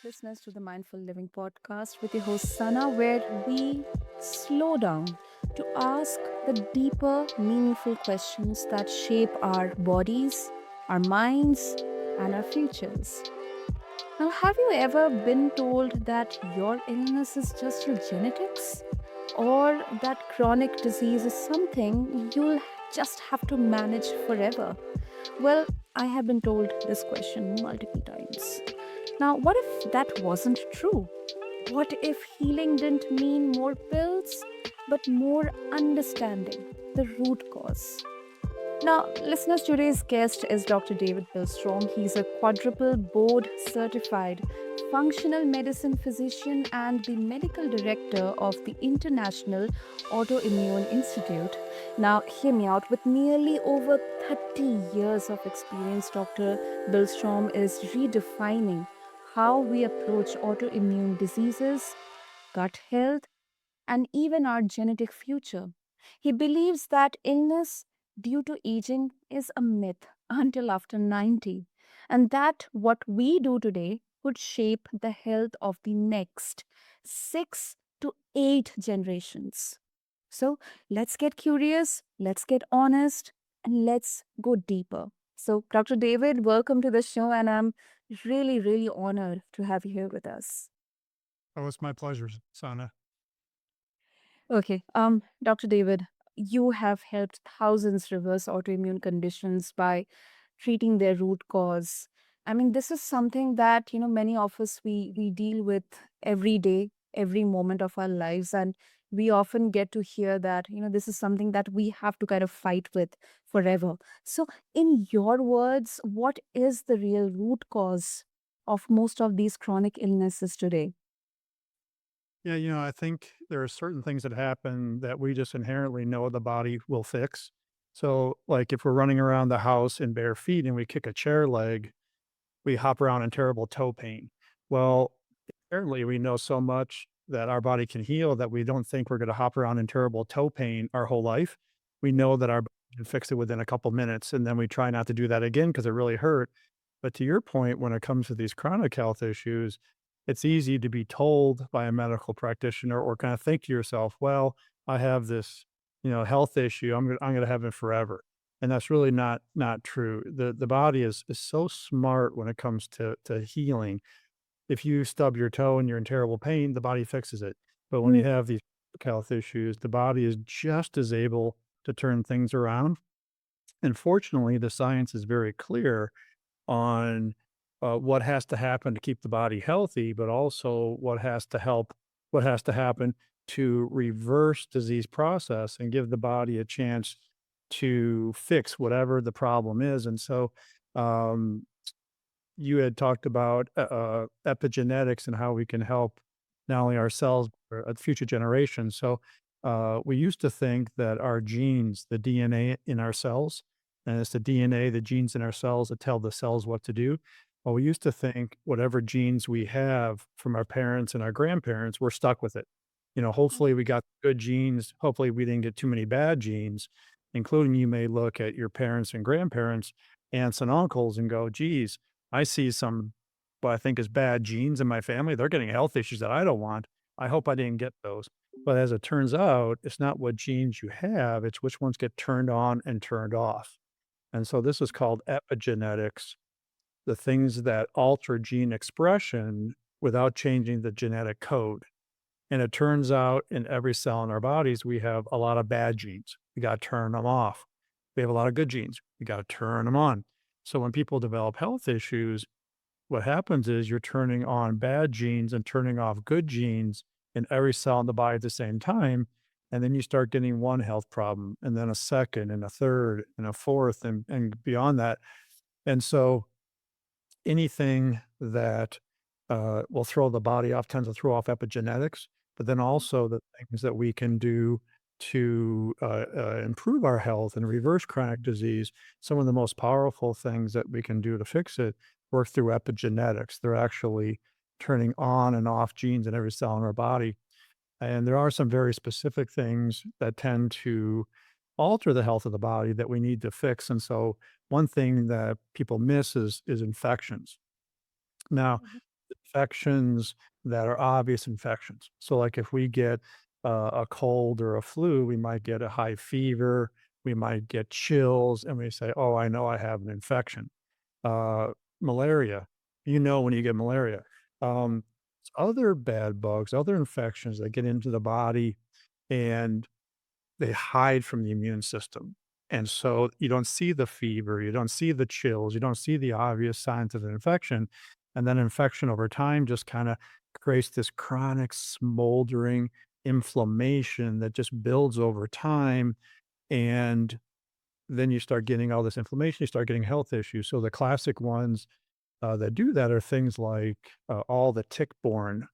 listeners, to the Mindful Living podcast with your host Sana, where we slow down to ask the deeper, meaningful questions that shape our bodies, our minds, and our futures. Now, have you ever been told that your illness is just your genetics? Or that chronic disease is something you'll just have to manage forever? Well, I have been told this question multiple times. Now, what if that wasn't true? What if healing didn't mean more pills, but more understanding the root cause? Now, listeners, today's guest is Dr. David Bilstrom. He's a quadruple board certified functional medicine physician and the medical director of the International Autoimmune Institute. Now, hear me out. With nearly over 30 years of experience, Dr. Bilstrom is redefining how we approach autoimmune diseases, gut health, and even our genetic future. He believes that illness due to aging is a myth until after 90, and that what we do today could shape the health of the next 6 to 8 generations. So let's get curious, let's get honest, and let's go deeper. So, Dr. David, welcome to the show, and I'm really honored to have you here with us. Oh, it's my pleasure, Sana. Okay, Dr. David, you have helped thousands reverse autoimmune conditions by treating their root cause. I mean, this is something that, many of us we deal with every day, every moment of our lives, and we often get to hear that, this is something that we have to kind of fight with forever. So, in your words, what is the real root cause of most of these chronic illnesses today? Yeah, I think there are certain things that happen that we just inherently know the body will fix. So, like if we're running around the house in bare feet and we kick a chair leg, we hop around in terrible toe pain. Well, apparently we know so much that our body can heal that we don't think we're going to hop around in terrible toe pain our whole life. We know that our body can fix it within a couple minutes, and then we try not to do that again because it really hurt. But to your point, when it comes to these chronic health issues, it's easy to be told by a medical practitioner or kind of think to yourself, well, I have this, health issue. I'm gonna have it forever. And that's really not true. The body is so smart when it comes to healing. If you stub your toe and you're in terrible pain, the body fixes it. But when you have these health issues, the body is just as able to turn things around. And fortunately, the science is very clear on what has to happen to keep the body healthy, but also what has to happen to reverse disease process and give the body a chance to fix whatever the problem is. And so, um, you had talked about epigenetics and how we can help not only ourselves but future generations. So we used to think that our genes, the DNA in our cells, and it's the DNA, the genes in our cells that tell the cells what to do. Well, we used to think whatever genes we have from our parents and our grandparents, we're stuck with it. Hopefully we got good genes. Hopefully we didn't get too many bad genes, including you may look at your parents and grandparents, aunts and uncles and go, geez, I see some what I think is bad genes in my family. They're getting health issues that I don't want. I hope I didn't get those. But as it turns out, it's not what genes you have, it's which ones get turned on and turned off. And so this is called epigenetics, the things that alter gene expression without changing the genetic code. And it turns out in every cell in our bodies, we have a lot of bad genes. We got to turn them off. We have a lot of good genes. We got to turn them on. So when people develop health issues, what happens is you're turning on bad genes and turning off good genes in every cell in the body at the same time. And then you start getting one health problem, and then a second, and a third, and a fourth, and beyond that. And so anything that will throw the body off tends to throw off epigenetics, but then also the things that we can do to improve our health and reverse chronic disease. Some of the most powerful things that we can do to fix it work through epigenetics. They're actually turning on and off genes in every cell in our body. And there are some very specific things that tend to alter the health of the body that we need to fix. And so one thing that people miss is infections. Now, Mhm. infections that are obvious infections. So, like if we get a cold or a flu, we might get a high fever, we might get chills, and we say, "Oh, I know I have an infection." Uh, Malaria, you know when you get malaria. Um, Other bad bugs, other infections that get into the body and they hide from the immune system. And so you don't see the fever, you don't see the chills, you don't see the obvious signs of an infection. And then infection over time just kind of creates this chronic smoldering inflammation that just builds over time. And then you start getting all this inflammation, you start getting health issues. So the classic ones that do that are things like all the tick-borne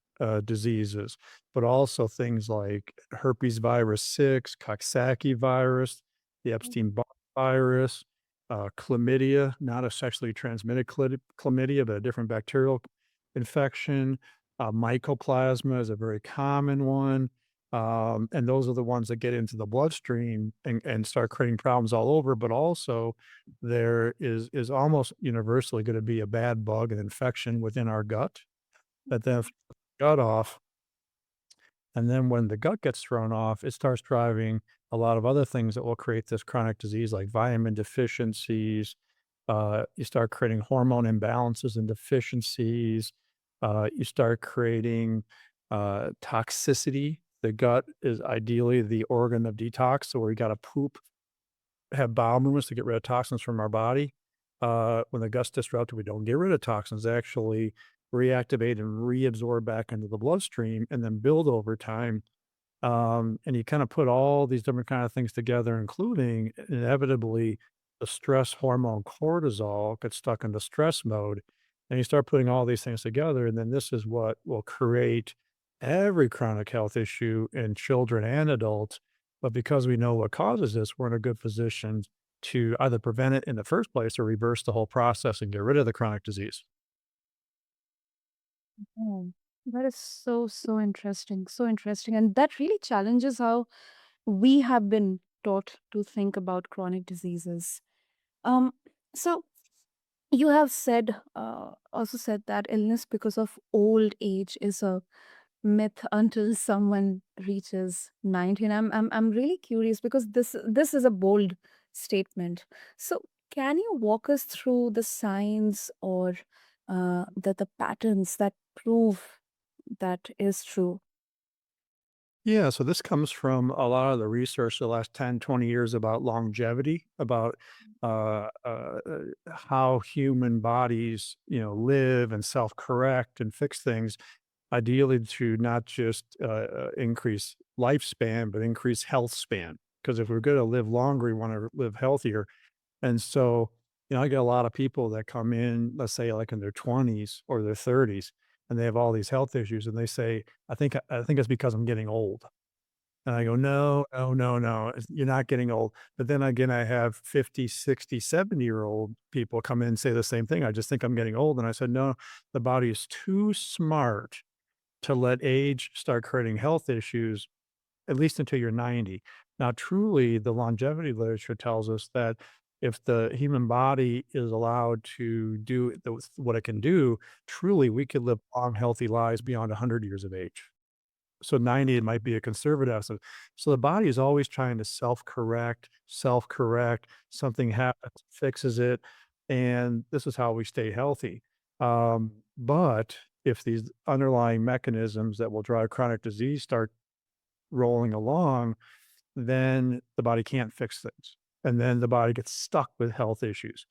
diseases, but also things like herpes virus 6, Coxsackie virus, the Epstein-Barr virus, chlamydia, not a sexually transmitted chlamydia, but a different bacterial infection. Mycoplasma is a very common one. And those are the ones that get into the bloodstream and start creating problems all over, but also there is almost universally gonna be a bad bug, an infection within our gut that then gut off, and then when the gut gets thrown off, it starts driving a lot of other things that will create this chronic disease like vitamin deficiencies. You start creating hormone imbalances and deficiencies. You start creating toxicity. The gut is ideally the organ of detox, so we gotta poop have bowel movements to get rid of toxins from our body. When the gut's disrupted, we don't get rid of toxins. They actually reactivate and reabsorb back into the bloodstream and then build over time. And you kind of put all these different kind of things together, including inevitably the stress hormone cortisol gets stuck into stress mode. And you start putting all these things together, and then this is what will create every chronic health issue in children and adults. But because we know what causes this, we're in a good position to either prevent it in the first place or reverse the whole process and get rid of the chronic disease. Oh, that is so, so interesting. So interesting. And that really challenges how we have been taught to think about chronic diseases. Um, so you have said, also said that illness because of old age is a myth until someone reaches 90. And I'm really curious because this is a bold statement. So can you walk us through the signs or the patterns that prove that is true? Yeah, so this comes from a lot of the research the last 10, 20 years about longevity, about how human bodies, live and self-correct and fix things, ideally to not just increase lifespan, but increase health span. Because if we're going to live longer, we want to live healthier. And so, I get a lot of people that come in, let's say like in their 20s or their 30s, and they have all these health issues, and they say, I think it's because I'm getting old." And I go, "No, no, no, no, you're not getting old." But then again, I have 50, 60, 70-year-old people come in and say the same thing, "I just think I'm getting old." And I said, "No, the body is too smart to let age start creating health issues, at least until you're 90." Now, truly, the longevity literature tells us that if the human body is allowed to do what it can do, truly, we could live long, healthy lives beyond 100 years of age. So 90, it might be a conservative estimate. So the body is always trying to self-correct, something happens, fixes it, and this is how we stay healthy. But if these underlying mechanisms that will drive chronic disease start rolling along, then the body can't fix things, and then the body gets stuck with health issues.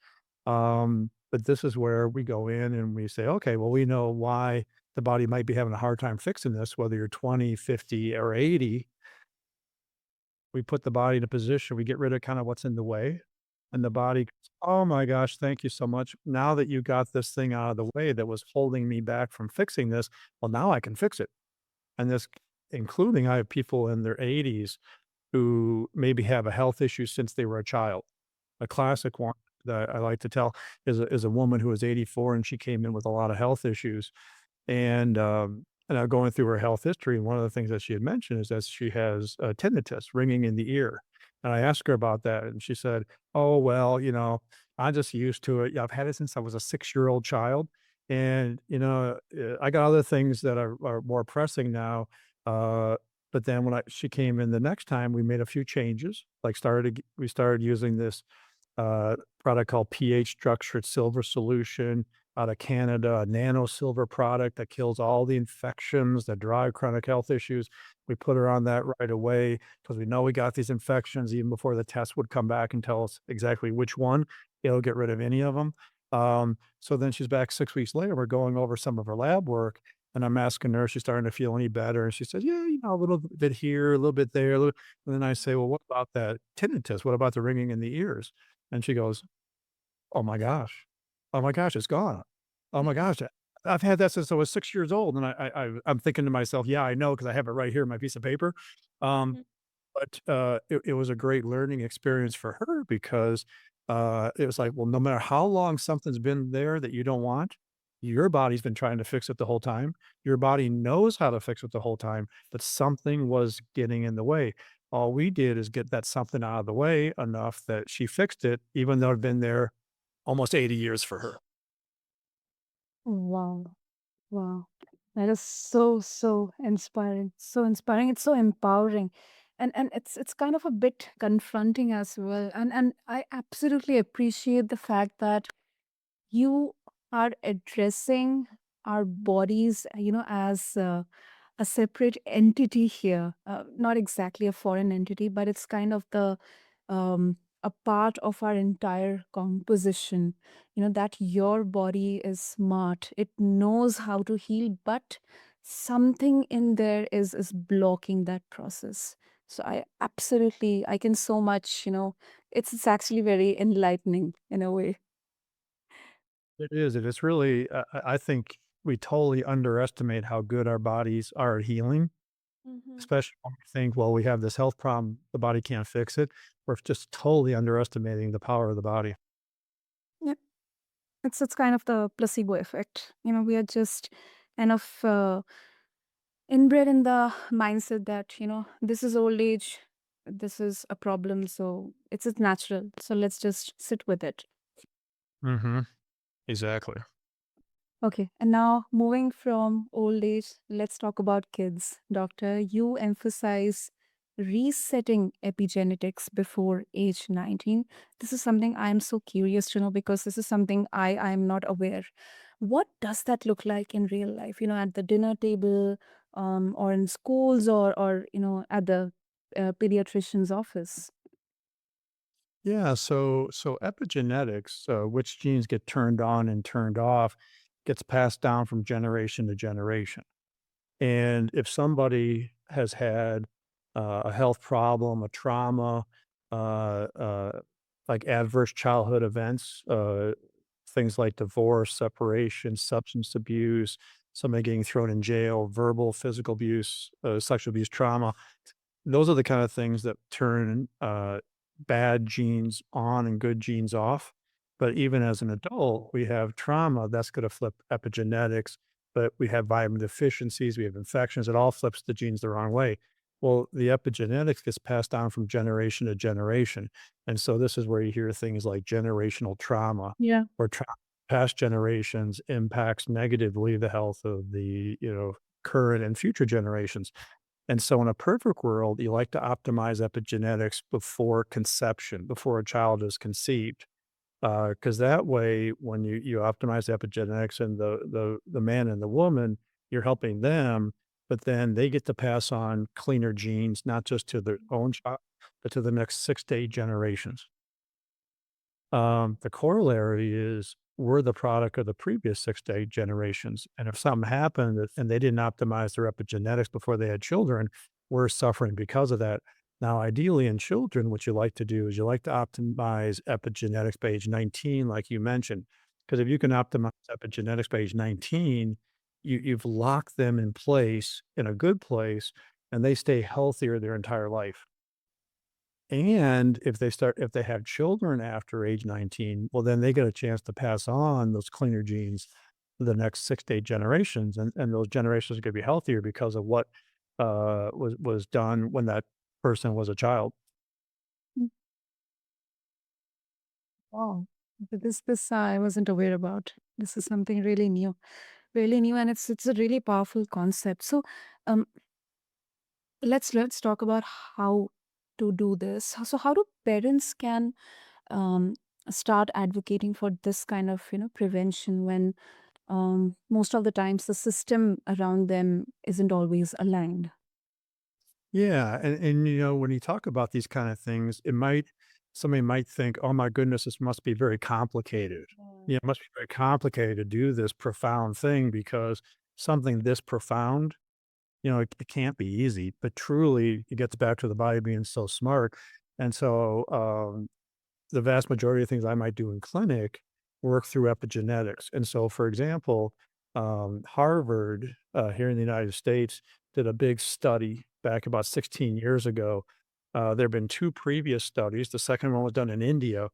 But this is where we go in and we say, "Okay, well, we know why the body might be having a hard time fixing this, whether you're 20, 50, or 80." We put the body in a position, we get rid of kind of what's in the way, and the body goes, "Oh my gosh, thank you so much. Now that you got this thing out of the way that was holding me back from fixing this, well, now I can fix it." And this including I have people in their 80s who maybe have a health issue since they were a child. A classic one that I like to tell is a woman who was 84 and she came in with a lot of health issues. And I'm going through her health history, and one of the things that she had mentioned is that she has tinnitus, ringing in the ear. And I asked her about that, and she said, "Oh, well, I'm just used to it. Yeah, I've had it since I was a 6-year-old child, And, I got other things that are more pressing now. Uh, but then when she came in the next time, we made a few changes. Like we started using this product called pH structured silver solution out of Canada, a nano silver product that kills all the infections that drive chronic health issues. We put her on that right away because we know we got these infections even before the test would come back and tell us exactly which one. It'll get rid of any of them. So then she's back 6 weeks later. We're going over some of her lab work, and I'm asking her, if she's starting to feel any better. And she says, yeah, a little bit here, a little bit there. And then I say, well, what about that tinnitus? What about the ringing in the ears? And she goes, "Oh my gosh. Oh my gosh, it's gone. Oh my gosh, I've had that since I was 6 years old." And I'm thinking to myself, "Yeah, I know because I have it right here in my piece of paper." Um, Mhm. it was a great learning experience for her because, it was like, well, no matter how long something's been there that you don't want, your body's been trying to fix it the whole time. Your body knows how to fix it the whole time, but something was getting in the way. All we did is get that something out of the way enough that she fixed it, even though it'd been there almost 80 years for her. Wow. Wow. That is so, so inspiring. So inspiring. It's so empowering. And it's kind of a bit confronting as well. And I absolutely appreciate the fact that you are addressing our bodies, as a separate entity here, not exactly a foreign entity, but it's kind of a part of our entire composition. That your body is smart, it knows how to heal, but something in there is blocking that process. So I can so much, it's actually very enlightening in a way. It is, and it's really, I think we totally underestimate how good our bodies are at healing, Mhm. especially when we think, well, we have this health problem, the body can't fix it. We're just totally underestimating the power of the body. Yeah. It's kind of the placebo effect. We are just kind of inbred in the mindset that, this is old age, this is a problem, so it's natural. So let's just sit with it. Mhm. Exactly. Okay, and now moving from old age, let's talk about kids. Doctor, you emphasize resetting epigenetics before age 19. This is something I'm so curious to know because this is something I'm not aware. What does that look like in real life? At the dinner table, or in schools, or at the pediatrician's office. Yeah, so epigenetics, which genes get turned on and turned off, gets passed down from generation to generation. And if somebody has had a health problem, a trauma, uh, uh, like adverse childhood events, things like divorce, separation, substance abuse, somebody getting thrown in jail, verbal, physical abuse, sexual abuse, trauma, those are the kind of things that turn, bad genes on and good genes off. But even as an adult, we have trauma that's gonna flip epigenetics, but we have vitamin deficiencies, we have infections, it all flips the genes the wrong way. Well, the epigenetics gets passed down from generation to generation, and so this is where you hear things like generational trauma, Yeah. where past generations impacts negatively the health of the, current and future generations. And so in a perfect world, you like to optimize epigenetics before conception, before a child is conceived. Because that way, when you optimize epigenetics and the man and the woman, you're helping them, but then they get to pass on cleaner genes, not just to their own child, but to the next 6 to 8 generations. The corollary is we're the product of the previous 6 to 8 generations, and if something happened and they didn't optimize their epigenetics before they had children, we're suffering because of that. Now, ideally in children, what you like to do is you like to optimize epigenetics by age 19, like you mentioned, because if you can optimize epigenetics by age 19, you've locked them in place, in a good place, and they stay healthier their entire life. And if they have children after age 19, well, then they get a chance to pass on those cleaner genes to the next 6 to 8 generations, and those generations are gonna be healthier because of what, was done when that person was a child. Mm. Wow. This I wasn't aware about. This is something really new, and it's a really powerful concept. So, um, let's talk about how to do this. So, how do parents can um, start advocating for this kind of prevention when most of the times the system around them isn't always aligned. Yeah, and when you talk about these kind of things, somebody might think, "Oh my goodness, this must be very complicated." Mm. Yeah, it must be very complicated to do this profound thing because something this profound, it can't be easy. But truly, it gets back to the body being so smart. And so, the vast majority of things I might do in clinic work through epigenetics. And so, for example, Harvard here in the United States did a big study back about 16 years ago. There have been two previous studies. The second one was done in India,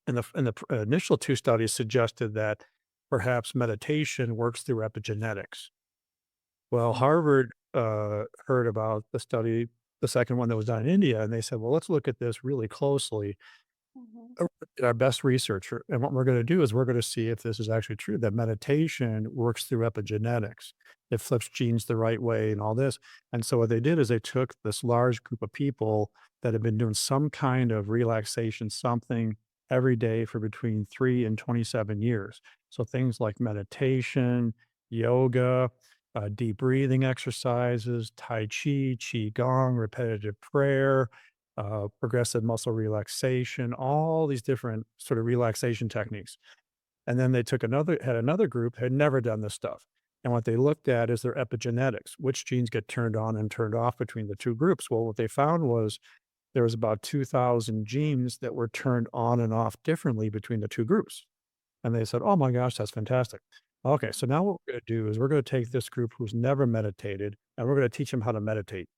and the initial two studies suggested that perhaps meditation works through epigenetics. Well, Harvard heard about the study, the second one that was done in India, and they said, "Well, let's look at this really closely." Mhm. Did our best research, and what we're gonna do is we're gonna see if this is actually true, that meditation works through epigenetics. It flips genes the right way and all this, and so what they did is they took this large group of people that had been doing some kind of relaxation, something every day for between 3 and 27 years. So things like meditation, yoga, deep breathing exercises, tai chi, qigong, repetitive prayer, progressive muscle relaxation, all these different sort of relaxation techniques. And then they had another group had never done this stuff. And what they looked at is their epigenetics, which genes get turned on and turned off between the two groups. Well, what they found was there was about 2,000 genes that were turned on and off differently between the two groups. And they said, "Oh my gosh, that's fantastic." Okay, so now what we're going to do is we're going to take this group who's never meditated and we're going to teach them how to meditate.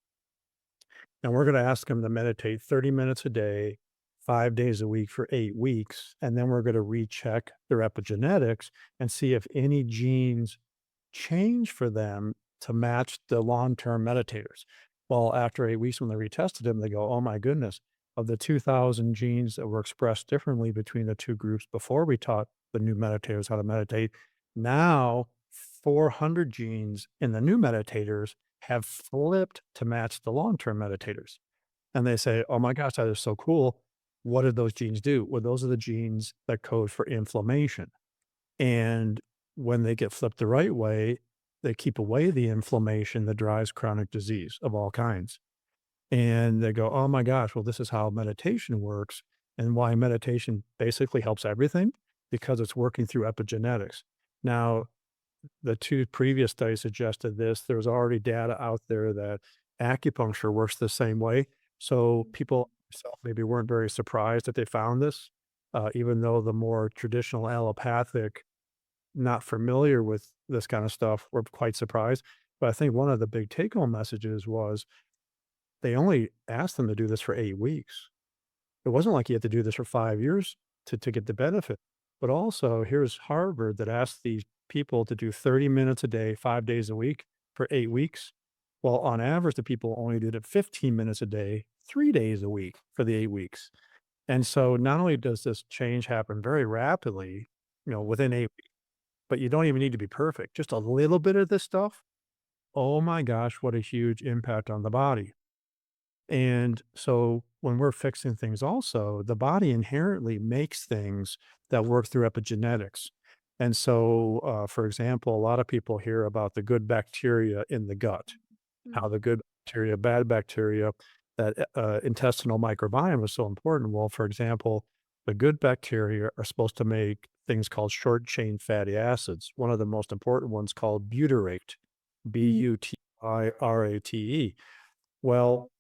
And we're gonna ask them to meditate 30 minutes a day, 5 days a week for 8 weeks, and then we're gonna recheck their epigenetics and see if any genes change for them to match the long-term meditators. Well, after 8 weeks when they retested them, they go, "Oh my goodness, of the 2,000 genes that were expressed differently between the 2 groups before we taught the new meditators how to meditate, now 400 genes in the new meditators have flipped to match the long-term meditators." And they say, "Oh my gosh, that is so cool. What did those genes do?" Well, those are the genes that code for inflammation. And when they get flipped the right way, they keep away the inflammation that drives chronic disease of all kinds. And they go, "Oh my gosh, well, this is how meditation works and why meditation basically helps everything because it's working through epigenetics." Now, the two previous studies suggested this. There's already data out there that acupuncture works the same way. So people maybe weren't very surprised that they found this, even though the more traditional allopathic, not familiar with this kind of stuff, were quite surprised. But I think one of the big take home messages was they only asked them to do this for 8 weeks. It wasn't like you had to do this for 5 years to get the benefit. But also, here's Harvard that asked these people to do 30 minutes a day, 5 days a week for 8 weeks. Well, on average, the people only did it 15 minutes a day, 3 days a week for the 8 weeks. And so not only does this change happen very rapidly, within 8 weeks, but you don't even need to be perfect. Just a little bit of this stuff, oh my gosh, what a huge impact on the body. And so when we're fixing things also, the body inherently makes things that work through epigenetics. And so, for example, a lot of people hear about the good bacteria in the gut, how Mhm. the good bacteria, bad bacteria, that intestinal microbiome is so important. Well, for example, the good bacteria are supposed to make things called short chain fatty acids. One of the most important ones called butyrate, butyrate. Well,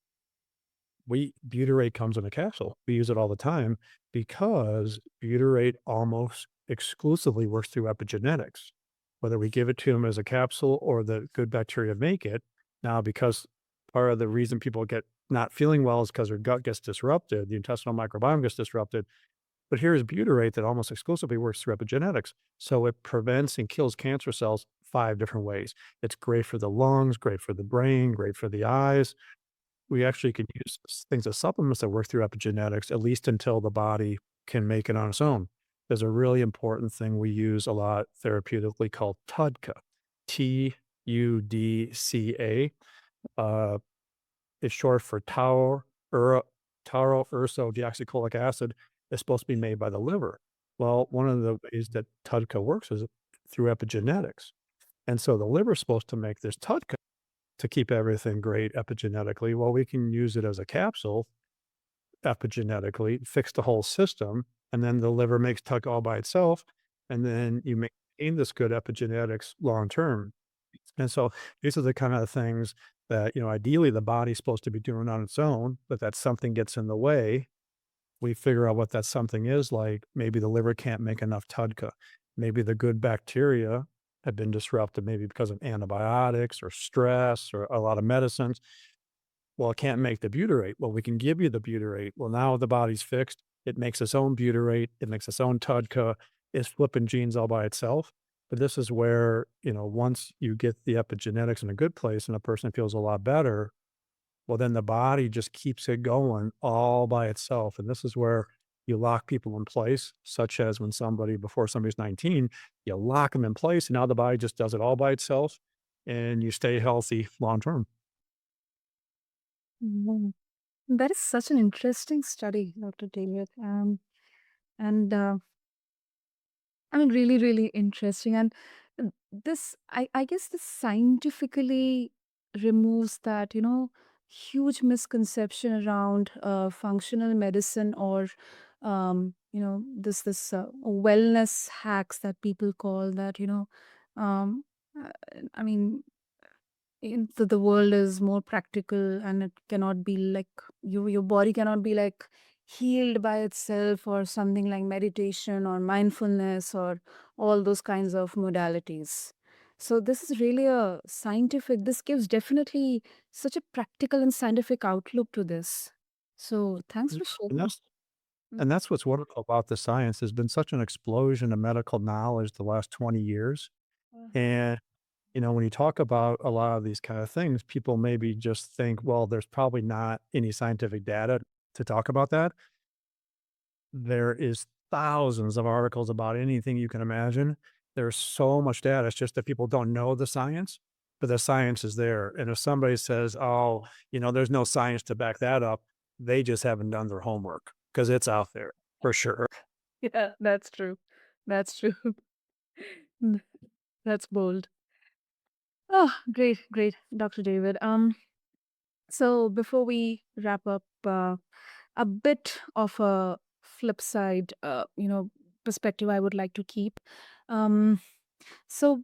butyrate comes in a capsule. We use it all the time because butyrate almost exclusively works through epigenetics. Whether we give it to them as a capsule or the good bacteria make it. Now, because part of the reason people get not feeling well is because their gut gets disrupted, the intestinal microbiome gets disrupted. But here's butyrate that almost exclusively works through epigenetics. So it prevents and kills cancer cells 5 different ways. It's great for the lungs, great for the brain, great for the eyes. We actually can use things as supplements that work through epigenetics, at least until the body can make it on its own. there's a really important thing we use a lot therapeutically called TUDCA, TUDCA. Uh, it's short for ur, taurourso deoxycholic acid. Is supposed to be made by the liver. Well, one of the ways that TUDCA works is through epigenetics. And so the liver's supposed to make this TUDCA to keep everything great epigenetically. Well, we can use it as a capsule epigenetically, fix the whole system, and then the liver makes TUDCA all by itself, and then you maintain this good epigenetics long term. And so these are the kind of things that, ideally the body's supposed to be doing on its own, but that something gets in the way. We figure out what that something is, like maybe the liver can't make enough TUDCA. Maybe the good bacteria have been disrupted, maybe because of antibiotics or stress or a lot of medicines. Well, it can't make the butyrate. Well, we can give you the butyrate. Well, now the body's fixed. It makes its own butyrate. It makes its own TUDCA. It's flipping genes all by itself. But this is where, once you get the epigenetics in a good place and a person feels a lot better, well, then the body just keeps it going all by itself. And this is where you lock people in place, such as when before somebody's 19, you lock them in place and now the body just does it all by itself and you stay healthy long term. Mhm. That is such an interesting study, Dr. David. And I mean, really, really interesting. And I guess this scientifically removes that, huge misconception around functional medicine or, this wellness hacks that people call that, um, uh, I mean, the world is more practical and it cannot be like your body cannot be like healed by itself or something like meditation or mindfulness or all those kinds of modalities. So this is really a scientific, this gives definitely such a practical and scientific outlook to this. So thanks Yeah. for And sharing. that's and that's what's wonderful about the science. There's been such an explosion of medical knowledge the last 20 years. Mhm. And when you talk about a lot of these kind of things, people maybe just think, well, there's probably not any scientific data to talk about that. There is thousands of articles about anything you can imagine. There's so much data. It's just that people don't know the science, but the science is there. And if somebody says, oh, there's no science to back that up, they just haven't done their homework because it's out there for sure. Yeah, that's true. That's true. That's bold. Oh, great, great, Dr. David. So before we wrap up, a bit of a flip side, perspective I would like to keep. Um, so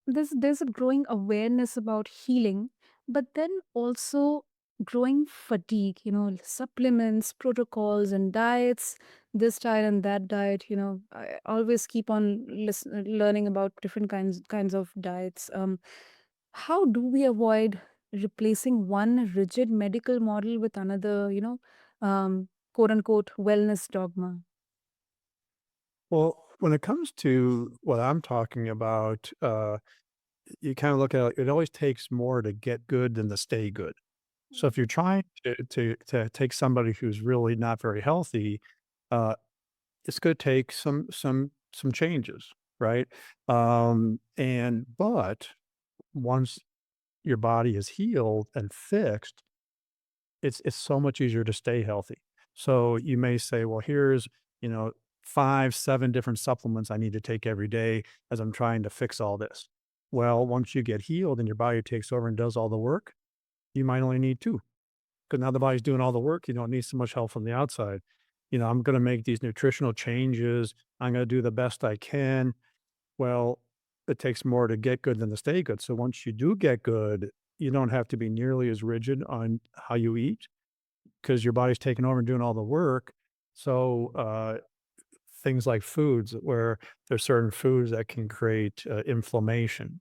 there's a growing awareness about healing, but then also growing fatigue. Supplements, protocols, and diets. This diet and that diet. I always keep on learning about different kinds of diets. How do we avoid replacing one rigid medical model with another, quote unquote wellness dogma? Well, when it comes to what I'm talking about, you kind of look at it, it always takes more to get good than to stay good. So if you're trying to take somebody who's really not very healthy, uh, it's going to take some changes, right? But once your body is healed and fixed, it's so much easier to stay healthy. So you may say, well, here's, you know, 5, 7 different supplements I need to take every day as I'm trying to fix all this. Well, once you get healed and your body takes over and does all the work, you might only need 2 because now the body's doing all the work. You don't need so much help from the outside. I'm going to make these nutritional changes. I'm going to do the best I can. Well, it takes more to get good than to stay good. So once you do get good, you don't have to be nearly as rigid on how you eat because your body's taking over and doing all the work. So things like foods, where there's certain foods that can create inflammation,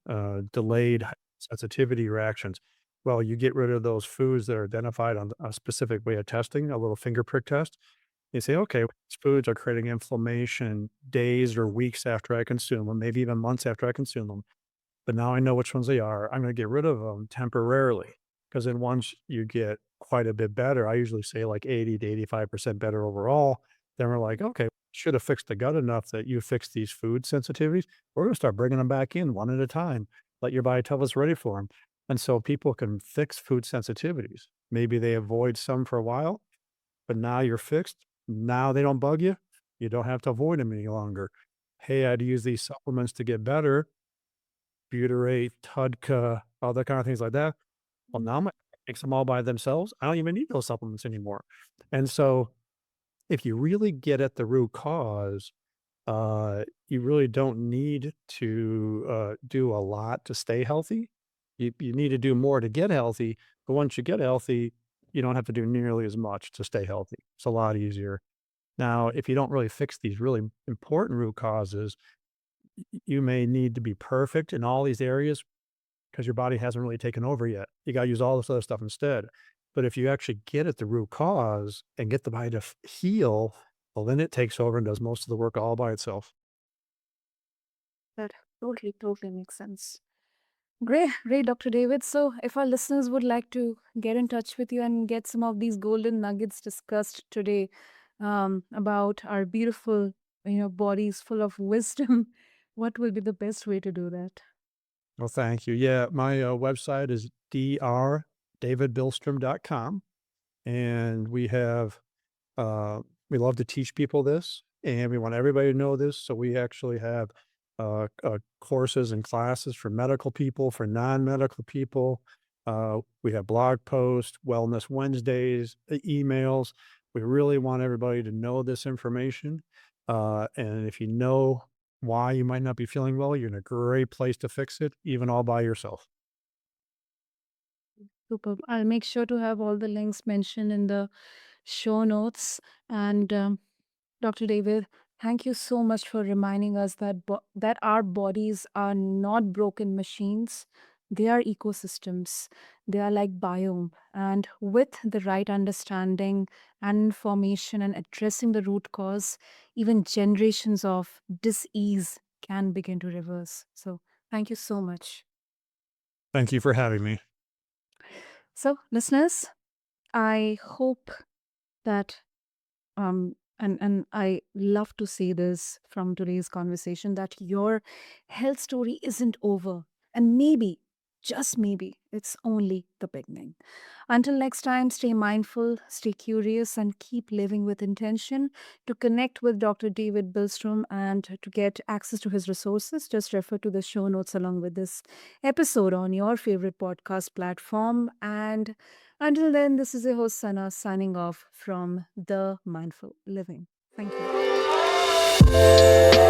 delayed sensitivity reactions. Well, you get rid of those foods that are identified on a specific way of testing, a little finger prick test. You say, okay, these foods are creating inflammation days or weeks after I consume them, maybe even months after I consume them. But now I know which ones they are. I'm going to get rid of them temporarily. Because then once you get quite a bit better, I usually say like 80 to 85% better overall, then we're like, okay, should have fixed the gut enough that you fix these food sensitivities. We're going to start bringing them back in one at a time. Let your body tell us ready for them. And so people can fix food sensitivities. Maybe they avoid some for a while, but now you're fixed. Now they don't bug you. You don't have to avoid them any longer. Hey, I had to use these supplements to get better. Butyrate, Tudka, all that kind of things like that. Well, now my takes them all by themselves. I don't even need those supplements anymore. And so if you really get at the root cause, you really don't need to do a lot to stay healthy. You need to do more to get healthy. But once you get healthy, you don't have to do nearly as much to stay healthy. It's a lot easier. Now, if you don't really fix these really important root causes, you may need to be perfect in all these areas because your body hasn't really taken over yet. You got to use all this other stuff instead. But if you actually get at the root cause and get the body to heal, well, then it takes over and does most of the work all by itself. That totally makes sense. Great, Dr. David. So, if our listeners would like to get in touch with you and get some of these golden nuggets discussed today about our beautiful, bodies full of wisdom, what will be the best way to do that? Well, thank you. Yeah, my website is drdavidbilstrom.com. And uh, we love to teach people this and we want everybody to know this. So we actually have courses and classes for medical people, for non-medical people. We have blog posts, wellness Wednesdays, emails. We really want everybody to know this information. And if you know why you might not be feeling well, you're in a great place to fix it, even all by yourself. Superb. I'll make sure to have all the links mentioned in the show notes. And Dr. David, thank you so much for reminding us that that our bodies are not broken machines. They are ecosystems. They are like biome. And with the right understanding and information and addressing the root cause, even generations of dis-ease can begin to reverse. So thank you so much. Thank you for having me. So, listeners, I hope that and I love to say this from today's conversation that your health story isn't over, and maybe, just maybe, it's only the beginning. Until next time, stay mindful, stay curious, and keep living with intention. To connect with Dr. David Bilstrom and to get access to his resources, just refer to the show notes along with this episode on your favorite podcast platform. And until then, this is your host Sana signing off from The Mindful Living. Thank you.